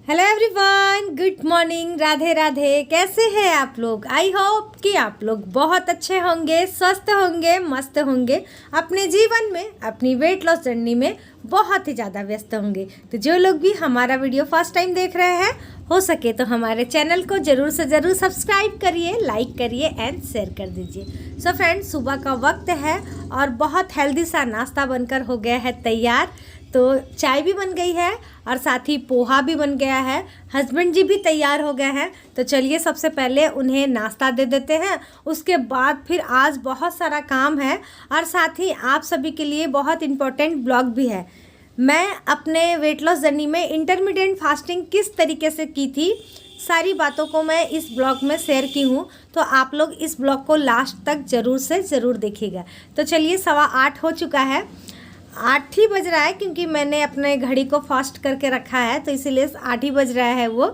Hello everyone, good morning, Radhe Radhe. कैसे हैं आप लोग? आई होप कि आप लोग बहुत अच्छे होंगे, स्वस्थ होंगे, मस्त होंगे, अपने जीवन में अपनी वेट लॉस जर्नी में बहुत ही ज़्यादा व्यस्त होंगे। तो जो लोग भी हमारा वीडियो फर्स्ट टाइम देख रहे हैं, हो सके तो हमारे चैनल को ज़रूर से ज़रूर सब्सक्राइब करिए, लाइक करिए एंड शेयर कर दीजिए। सो फ्रेंड्स, सुबह का वक्त है और बहुत हेल्दी सा नाश्ता बनकर हो गया है तैयार। तो चाय भी बन गई है और साथ ही पोहा भी बन गया है। हस्बैंड जी भी तैयार हो गए हैं। तो चलिए सबसे पहले उन्हें नाश्ता दे देते हैं, उसके बाद फिर आज बहुत सारा काम है और साथ ही आप सभी के लिए बहुत इम्पोर्टेंट ब्लॉग भी है। मैं अपने वेट लॉस जर्नी में इंटरमिटेंट फास्टिंग किस तरीके से की थी, सारी बातों को मैं इस ब्लॉग में शेयर की हूँ। तो आप लोग इस ब्लॉग को लास्ट तक ज़रूर से ज़रूर देखिएगा। तो चलिए 8:15 हो चुका है, 8 ही बज रहा है क्योंकि मैंने अपने घड़ी को फास्ट करके रखा है, तो इसीलिए 8 ही बज रहा है। वो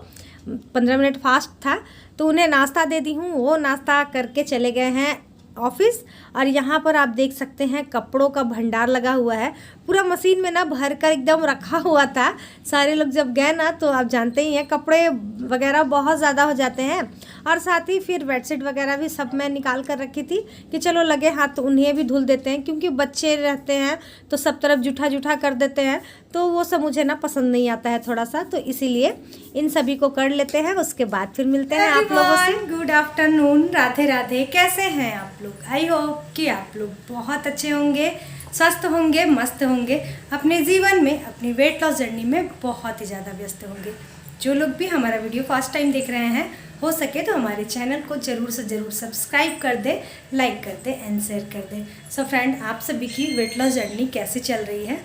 15 मिनट फास्ट था। तो उन्हें नाश्ता दे दी हूँ, वो नाश्ता करके चले गए हैं ऑफिस। और यहाँ पर आप देख सकते हैं कपड़ों का भंडार लगा हुआ है, पूरा मशीन में ना भर कर एकदम रखा हुआ था। सारे लोग जब गए ना, तो आप जानते ही हैं कपड़े वगैरह बहुत ज़्यादा हो जाते हैं। और साथ ही फिर बेडशीट वगैरह भी सब मैं निकाल कर रखी थी कि चलो लगे हाथ तो उन्हें भी धुल देते हैं, क्योंकि बच्चे रहते हैं तो सब तरफ जूठा जूठा कर देते हैं, तो वो सब मुझे ना पसंद नहीं आता है थोड़ा सा। तो इसीलिए इन सभी को कर लेते हैं, उसके बाद फिर मिलते हैं आप लोगों से। Good afternoon, Radhe Radhe. कैसे हैं आप लोग? आई होप कि आप लोग बहुत अच्छे होंगे, स्वस्थ होंगे, मस्त होंगे, अपने जीवन में अपनी वेट लॉस जर्नी में बहुत ही ज़्यादा व्यस्त होंगे। जो लोग भी हमारा वीडियो फर्स्ट टाइम देख रहे हैं, हो सके तो हमारे चैनल को ज़रूर से ज़रूर सब्सक्राइब कर दे, लाइक कर दे एंड शेयर कर दे। सो फ्रेंड, आप सभी की वेट लॉस जर्नी कैसी चल रही है,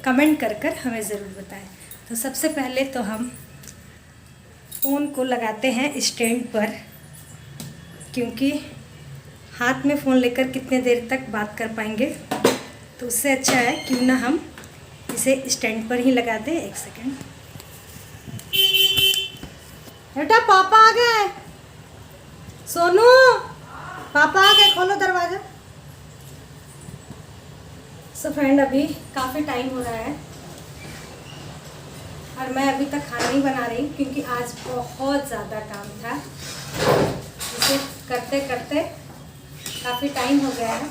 कमेंट कर कर हमें ज़रूर बताएं। तो सबसे पहले तो हम फ़ोन को लगाते हैं स्टैंड पर, क्योंकि हाथ में फ़ोन लेकर कितने देर तक बात कर पाएंगे। तो उससे अच्छा है क्यों ना हम इसे स्टैंड पर ही लगा दें। एक सेकेंड बेटा, पापा आ गए। सोनू, पापा आ गए, खोलो दरवाज़ा। सो फ्रेंड, अभी काफ़ी टाइम हो रहा है और मैं अभी तक खाना ही बना रही, क्योंकि आज बहुत ज़्यादा काम था। इसे करते करते काफ़ी टाइम हो गया है।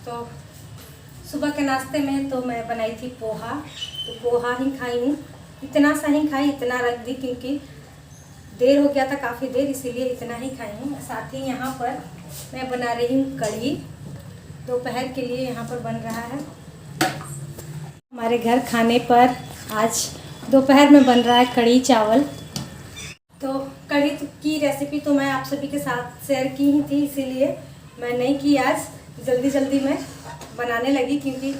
तो सुबह के नाश्ते में तो मैं बनाई थी पोहा, तो पोहा ही खाई हूँ। इतना सा ही खाई, इतना रख दी क्योंकि देर हो गया था काफ़ी देर, इसीलिए इतना ही खाई हूँ। साथ ही यहाँ पर मैं बना रही हूँ कढ़ी, दोपहर के लिए यहाँ पर बन रहा है। हमारे घर खाने पर आज दोपहर में बन रहा है कढ़ी चावल। तो कढ़ी की रेसिपी तो मैं आप सभी के साथ शेयर की ही थी, इसीलिए मैं नहीं की आज, जल्दी जल्दी में बनाने लगी। क्योंकि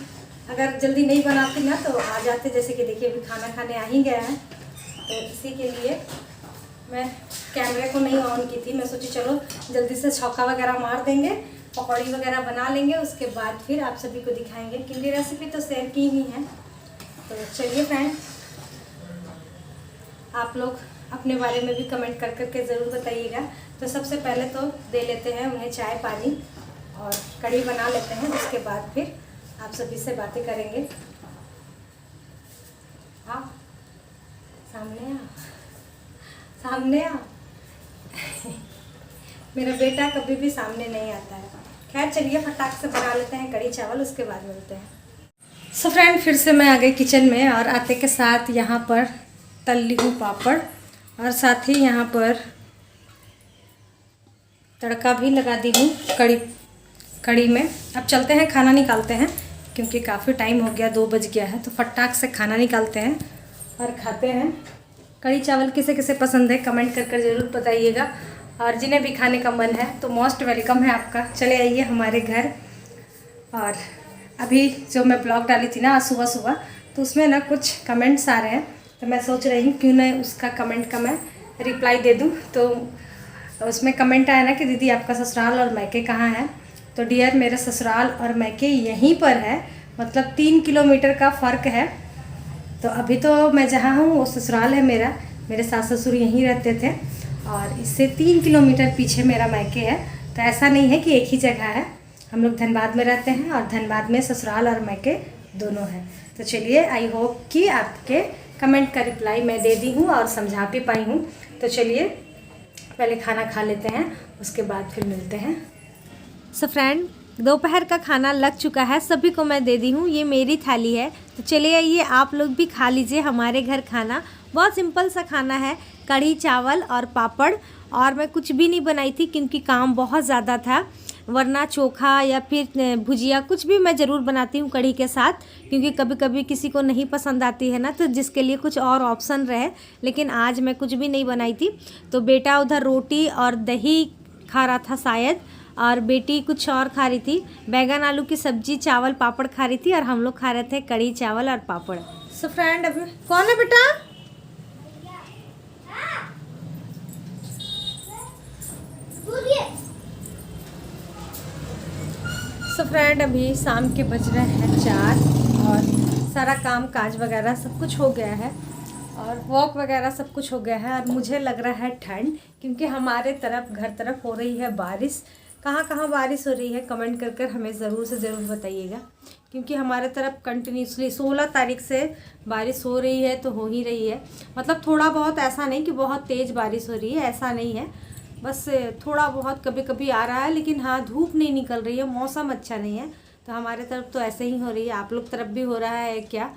अगर जल्दी नहीं बनाती ना तो आ जाते, जैसे कि देखिए अभी खाना खाने आ ही गया है। तो इसी के लिए मैं कैमरे को नहीं ऑन की थी। मैं सोची चलो जल्दी से छौका वगैरह मार देंगे, पकौड़ी वगैरह बना लेंगे, उसके बाद फिर आप सभी को दिखाएंगे, क्योंकि रेसिपी तो शेयर की ही है। तो चलिए फ्रेंड, आप लोग अपने बारे में भी कमेंट कर करके ज़रूर बताइएगा। तो सबसे पहले तो दे लेते हैं उन्हें चाय पानी और कढ़ी बना लेते हैं, उसके बाद फिर आप सभी से बातें करेंगे। आओ सामने, आओ सामने, आओ। मेरा बेटा कभी भी सामने नहीं आता है। खैर चलिए फटाक से बना लेते हैं कढ़ी चावल, उसके बाद मिलते हैं। सो फ्रेंड, फिर से मैं आ गई किचन में और आते के साथ यहाँ पर तल ली हूँ पापड़ और साथ ही यहाँ पर तड़का भी लगा दी हूँ कढ़ी में। अब चलते हैं खाना निकालते हैं, क्योंकि काफ़ी टाइम हो गया, 2 बज गया है। तो फटाक से खाना निकालते हैं और खाते हैं। कढ़ी चावल किसे किसे पसंद है कमेंट कर कर ज़रूर बताइएगा, और जिन्हें भी खाने का मन है तो मोस्ट वेलकम है आपका। चले आइए हमारे घर। और अभी जो मैं ब्लॉग डाली थी ना आज सुबह सुबह, तो उसमें ना कुछ कमेंट्स आ रहे हैं, तो मैं सोच रही हूँ क्यों ना उसका कमेंट का मैं रिप्लाई दे दूँ। तो उसमें कमेंट आया ना कि दीदी आपका ससुराल और मैके कहाँ है। तो डियर, मेरा ससुराल और मैके यहीं पर है, मतलब 3 किलोमीटर का फ़र्क है। तो अभी तो मैं जहाँ हूँ वो ससुराल है मेरा, मेरे सास ससुर यहीं रहते थे, और इससे 3 किलोमीटर पीछे मेरा मैके है। तो ऐसा नहीं है कि एक ही जगह है, हम लोग धनबाद में रहते हैं और धनबाद में ससुराल और मैके दोनों हैं। तो चलिए, आई होप कि आपके कमेंट का रिप्लाई मैं दे दी हूँ और समझा भी पाई हूँ। तो चलिए पहले खाना खा लेते हैं, उसके बाद फिर मिलते हैं। सो फ्रेंड, दोपहर का खाना लग चुका है, सभी को मैं दे दी हूँ। ये मेरी थाली है, तो चलिए आइए आप लोग भी खा लीजिए हमारे घर खाना। बहुत सिंपल सा खाना है, कढ़ी चावल और पापड़। और मैं कुछ भी नहीं बनाई थी क्योंकि काम बहुत ज़्यादा था, वरना चोखा या फिर भुजिया कुछ भी मैं ज़रूर बनाती हूँ कढ़ी के साथ, क्योंकि कभी कभी किसी को नहीं पसंद आती है ना, तो जिसके लिए कुछ और ऑप्शन रहे। लेकिन आज मैं कुछ भी नहीं बनाई थी। तो बेटा उधर रोटी और दही खा रहा था शायद, और बेटी कुछ और खा रही थी, बैगन आलू की सब्जी, चावल पापड़ खा रही थी, और हम लोग खा रहे थे कढ़ी चावल और पापड़। सो फ्रेंड, अभी कौन है बेटा? सो फ्रेंड, अभी शाम के बज रहे हैं 4 और सारा काम काज वगैरह सब कुछ हो गया है और वॉक वगैरह सब कुछ हो गया है। और मुझे लग रहा है ठंड, क्योंकि हमारे तरफ घर तरफ हो रही है बारिश। कहाँ कहाँ बारिश हो रही है कमेंट कर कर हमें ज़रूर से ज़रूर बताइएगा, क्योंकि हमारे तरफ कंटिन्यूसली 16 तारीख से बारिश हो रही है, तो हो ही रही है। मतलब थोड़ा बहुत, ऐसा नहीं कि बहुत तेज़ बारिश हो रही है, ऐसा नहीं है, बस थोड़ा बहुत कभी कभी आ रहा है। लेकिन हाँ, धूप नहीं निकल रही है, मौसम अच्छा नहीं है। तो हमारे तरफ तो ऐसे ही हो रही है। आप लोग तरफ भी हो रहा है क्या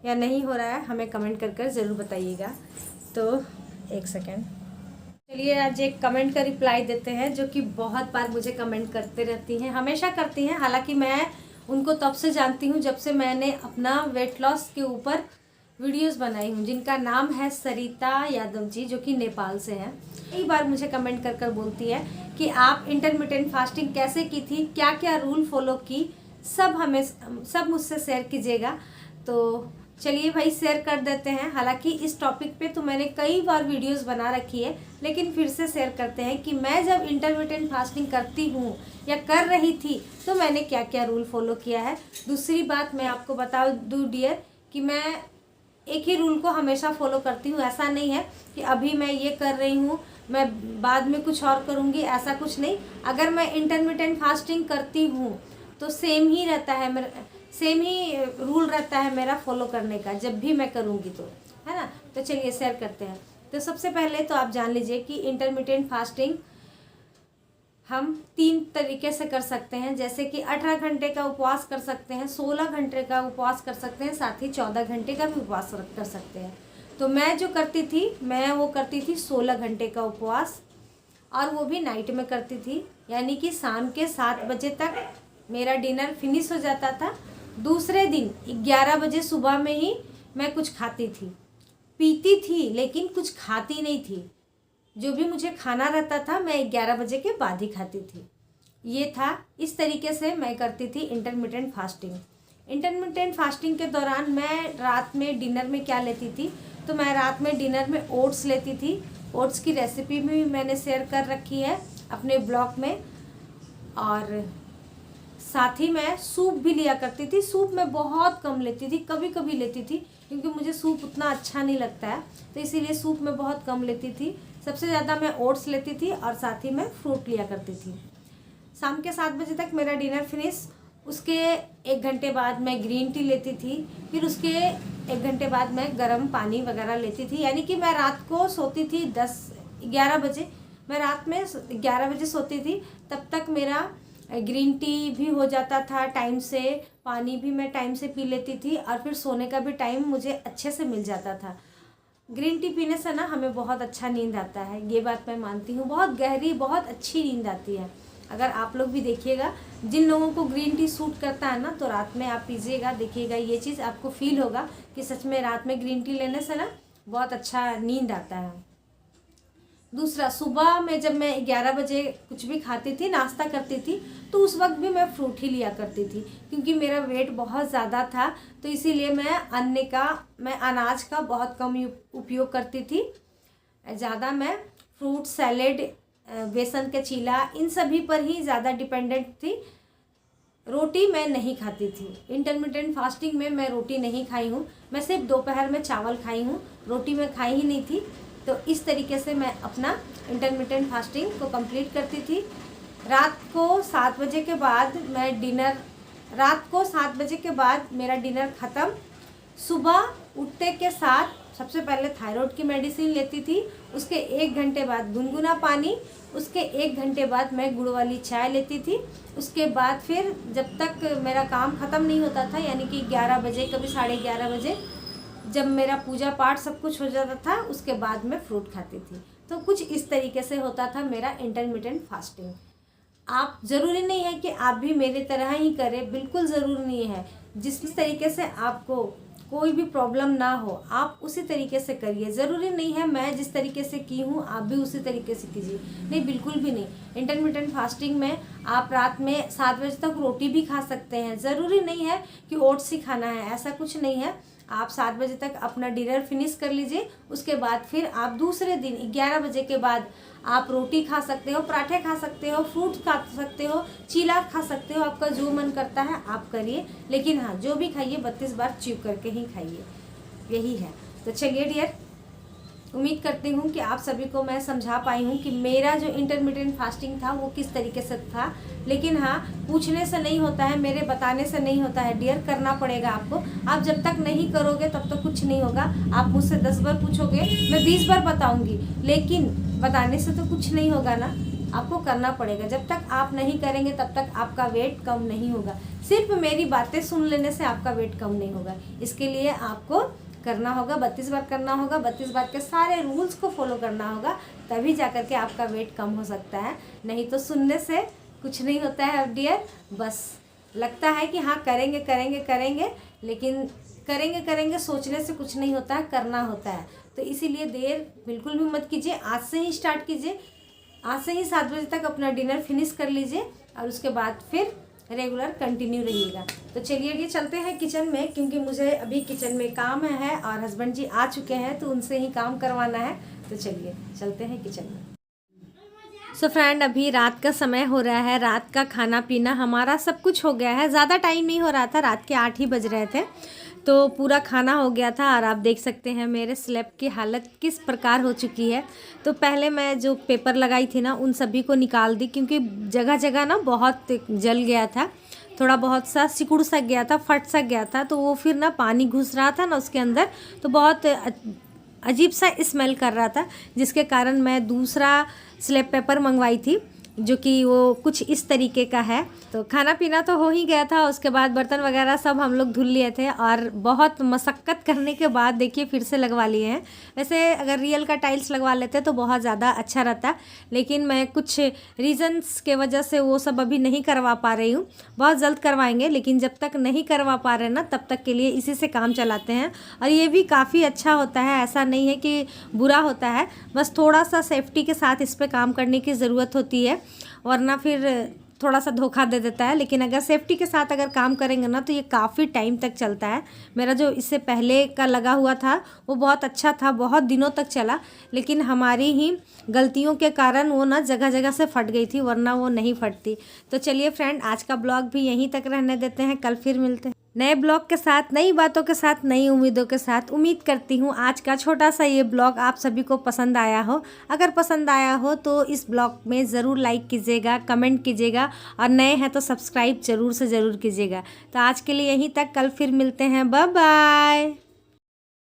या नहीं हो रहा है, हमें कमेंट कर कर ज़रूर बताइएगा। तो एक सेकेंड, चलिए आज एक कमेंट का रिप्लाई देते हैं, जो कि बहुत बार मुझे कमेंट करते रहती हैं, हमेशा करती हैं। हालांकि मैं उनको तब से जानती हूँ जब से मैंने अपना वेट लॉस के ऊपर वीडियोस बनाई हूँ, जिनका नाम है सरिता यादव जी, जो कि नेपाल से हैं। कई बार मुझे कमेंट कर कर बोलती है कि आप इंटरमिटेंट फास्टिंग कैसे की थी, क्या क्या रूल फॉलो की, सब मुझसे शेयर कीजिएगा। तो चलिए भाई, शेयर कर देते हैं। हालांकि इस टॉपिक पे तो मैंने कई बार वीडियोस बना रखी है, लेकिन फिर से शेयर करते हैं कि मैं जब इंटरमिटेंट फास्टिंग करती हूँ या कर रही थी तो मैंने क्या क्या रूल फॉलो किया है। दूसरी बात मैं आपको बता दूँ डियर, कि मैं एक ही रूल को हमेशा फॉलो करती हूँ। ऐसा नहीं है कि अभी मैं ये कर रही हूँ मैं बाद में कुछ और करूँगी, ऐसा कुछ नहीं। अगर मैं इंटरमिटेंट फास्टिंग करती हूँ तो सेम ही रहता है मेरा, सेम ही रूल रहता है मेरा फॉलो करने का, जब भी मैं करूँगी तो, है ना। तो चलिए शेयर करते हैं। तो सबसे पहले तो आप जान लीजिए कि इंटरमिटेंट फास्टिंग हम 3 तरीके से कर सकते हैं, जैसे कि 18 घंटे का उपवास कर सकते हैं, 16 घंटे का उपवास कर सकते हैं, साथ ही 14 घंटे का भी उपवास कर सकते हैं। तो मैं जो करती थी, मैं वो करती थी 16 घंटे का उपवास, और वो भी नाइट में करती थी, यानी कि शाम के 7 बजे तक मेरा डिनर फिनिश हो जाता था। दूसरे दिन 11 बजे सुबह में ही मैं कुछ खाती थी, पीती थी, लेकिन कुछ खाती नहीं थी। जो भी मुझे खाना रहता था मैं 11 बजे के बाद ही खाती थी। ये था, इस तरीके से मैं करती थी इंटरमिटेंट फास्टिंग। इंटरमिटेंट फास्टिंग के दौरान मैं रात में डिनर में क्या लेती थी, तो मैं रात में डिनर में ओट्स लेती थी। ओट्स की रेसिपी भी मैंने शेयर कर रखी है अपने ब्लॉग में। और साथ ही मैं सूप भी लिया करती थी। सूप मैं बहुत कम लेती थी, कभी कभी लेती थी, क्योंकि मुझे सूप उतना अच्छा नहीं लगता है, तो इसीलिए सूप मैं बहुत कम लेती थी। सबसे ज़्यादा मैं ओट्स लेती थी और साथ ही मैं फ्रूट लिया करती थी। शाम के 7 बजे तक मेरा डिनर फिनिश, उसके 1 घंटे बाद मैं ग्रीन टी लेती थी, फिर उसके 1 घंटे बाद मैं गर्म पानी वगैरह लेती थी। यानी कि मैं रात को सोती थी 11 बजे, मैं रात में 11 बजे सोती थी, तब तक मेरा ग्रीन टी भी हो जाता था टाइम से, पानी भी मैं टाइम से पी लेती थी, और फिर सोने का भी टाइम मुझे अच्छे से मिल जाता था। ग्रीन टी पीने से ना हमें बहुत अच्छा नींद आता है, ये बात मैं मानती हूँ। बहुत गहरी, बहुत अच्छी नींद आती है। अगर आप लोग भी देखिएगा, जिन लोगों को ग्रीन टी सूट करता है ना, तो रात में आप पीजिएगा, देखिएगा ये चीज़ आपको फील होगा कि सच में रात में ग्रीन टी लेने से ना बहुत अच्छा नींद आता है। दूसरा, सुबह में जब मैं 11 बजे कुछ भी खाती थी, नाश्ता करती थी, तो उस वक्त भी मैं फ्रूट ही लिया करती थी, क्योंकि मेरा वेट बहुत ज़्यादा था। तो इसीलिए मैं अनाज का बहुत कम उपयोग करती थी। ज़्यादा मैं फ्रूट सैलेड, बेसन के चीला, इन सभी पर ही ज़्यादा डिपेंडेंट थी। रोटी मैं नहीं खाती थी। इंटरमिटेंट फास्टिंग में मैं रोटी नहीं खाई हूँ, मैं सिर्फ दोपहर में चावल खाई हूँ, रोटी मैं खाई ही नहीं थी। तो इस तरीके से मैं अपना इंटरमिटेंट फास्टिंग को कंप्लीट करती थी। रात को 7 बजे के बाद मेरा डिनर ख़त्म। सुबह उठते के साथ सबसे पहले थायराइड की मेडिसिन लेती थी, उसके 1 घंटे बाद गुनगुना पानी, उसके 1 घंटे बाद मैं गुड़ वाली चाय लेती थी। उसके बाद फिर जब तक मेरा काम ख़त्म नहीं होता था, यानी कि 11 बजे, कभी 11:30 बजे, जब मेरा पूजा पाठ सब कुछ हो जाता था, उसके बाद मैं फ्रूट खाती थी। तो कुछ इस तरीके से होता था मेरा इंटरमिटेंट फास्टिंग। आप ज़रूरी नहीं है कि आप भी मेरे तरह ही करें, बिल्कुल ज़रूरी नहीं है। जिस तरीके से आपको कोई भी प्रॉब्लम ना हो, आप उसी तरीके से करिए। ज़रूरी नहीं है मैं जिस तरीके से की हूँ आप भी उसी तरीके से कीजिए, नहीं, बिल्कुल भी नहीं। इंटरमिटेंट फास्टिंग में आप रात में 7 बजे तक रोटी भी खा सकते हैं। ज़रूरी नहीं है कि ओट्स ही खाना है, ऐसा कुछ नहीं है। आप 7 बजे तक अपना डिनर फिनिश कर लीजिए, उसके बाद फिर आप दूसरे दिन 11 बजे के बाद आप रोटी खा सकते हो, पराठे खा सकते हो, फ्रूट खा सकते हो, चीला खा सकते हो, आपका जो मन करता है आप करिए। लेकिन हाँ, जो भी खाइए 32 बार च्यू करके ही खाइए, यही है। तो चलिए डियर, उम्मीद करती हूँ कि आप सभी को मैं समझा पाई हूँ कि मेरा जो इंटरमिटेंट फास्टिंग था वो किस तरीके से था। लेकिन हाँ, पूछने से नहीं होता है, मेरे बताने से नहीं होता है डियर, करना पड़ेगा आपको। आप जब तक नहीं करोगे तब तक कुछ नहीं होगा। आप मुझसे 10 बार पूछोगे, मैं 20 बार बताऊँगी, लेकिन बताने से तो कुछ नहीं होगा ना। आपको करना पड़ेगा। जब तक आप नहीं करेंगे तब तक आपका वेट कम नहीं होगा। सिर्फ मेरी बातें सुन लेने से आपका वेट कम नहीं होगा। इसके लिए आपको करना होगा, 32 बार करना होगा, 32 बार के सारे रूल्स को फॉलो करना होगा, तभी जाकर के आपका वेट कम हो सकता है। नहीं तो सुनने से कुछ नहीं होता है डियर। बस लगता है कि हाँ करेंगे करेंगे करेंगे, लेकिन करेंगे करेंगे सोचने से कुछ नहीं होता है, करना होता है। तो इसीलिए देर बिल्कुल भी मत कीजिए, आज से ही स्टार्ट कीजिए। आज से ही 7 बजे तक अपना डिनर फिनिश कर लीजिए और उसके बाद फिर रेगुलर कंटिन्यू रहिएगा। तो चलिए ये चलते हैं किचन में, क्योंकि मुझे अभी किचन में काम है और हस्बैंड जी आ चुके हैं तो उनसे ही काम करवाना है। तो चलिए चलते हैं किचन में। सो फ्रेंड, अभी रात का समय हो रहा है, रात का खाना पीना हमारा सब कुछ हो गया है। ज़्यादा टाइम नहीं हो रहा था, रात के 8 ही बज रहे थे, तो पूरा खाना हो गया था। और आप देख सकते हैं मेरे स्लैब की हालत किस प्रकार हो चुकी है। तो पहले मैं जो पेपर लगाई थी ना, उन सभी को निकाल दी, क्योंकि जगह जगह ना बहुत जल गया था, थोड़ा बहुत सा सिकुड़ सा गया था, फट सा गया था। तो वो फिर ना पानी घुस रहा था ना उसके अंदर, तो बहुत अजीब सा स्मेल कर रहा था, जिसके कारण मैं दूसरा स्लैब पेपर मंगवाई थी, जो कि वो कुछ इस तरीके का है। तो खाना पीना तो हो ही गया था, उसके बाद बर्तन वगैरह सब हम लोग धुल लिए थे और बहुत मशक्क़त करने के बाद देखिए फिर से लगवा लिए हैं। वैसे अगर रियल का टाइल्स लगवा लेते तो बहुत ज़्यादा अच्छा रहता, लेकिन मैं कुछ रीज़न्स के वजह से वो सब अभी नहीं करवा पा रही हूँ। बहुत जल्द करवाएंगे, लेकिन जब तक नहीं करवा पा रहे ना तब तक के लिए इसी से काम चलाते हैं। और ये भी काफ़ी अच्छा होता है, ऐसा नहीं है कि बुरा होता है, बस थोड़ा सा सेफ्टी के साथ इस पर काम करने की ज़रूरत होती है, वरना फिर थोड़ा सा धोखा दे देता है। लेकिन अगर सेफ्टी के साथ अगर काम करेंगे ना तो ये काफ़ी टाइम तक चलता है। मेरा जो इससे पहले का लगा हुआ था वो बहुत अच्छा था, बहुत दिनों तक चला, लेकिन हमारी ही गलतियों के कारण वो ना जगह जगह से फट गई थी, वरना वो नहीं फटती। तो चलिए फ्रेंड, आज का ब्लॉग भी यहीं तक रहने देते हैं, कल फिर मिलते हैं नए ब्लॉग के साथ, नई बातों के साथ, नई उम्मीदों के साथ। उम्मीद करती हूँ आज का छोटा सा ये ब्लॉग आप सभी को पसंद आया हो। अगर पसंद आया हो तो इस ब्लॉग में ज़रूर लाइक कीजिएगा, कमेंट कीजिएगा, और नए हैं तो सब्सक्राइब ज़रूर से ज़रूर कीजिएगा। तो आज के लिए यहीं तक, कल फिर मिलते हैं, बाय बाय।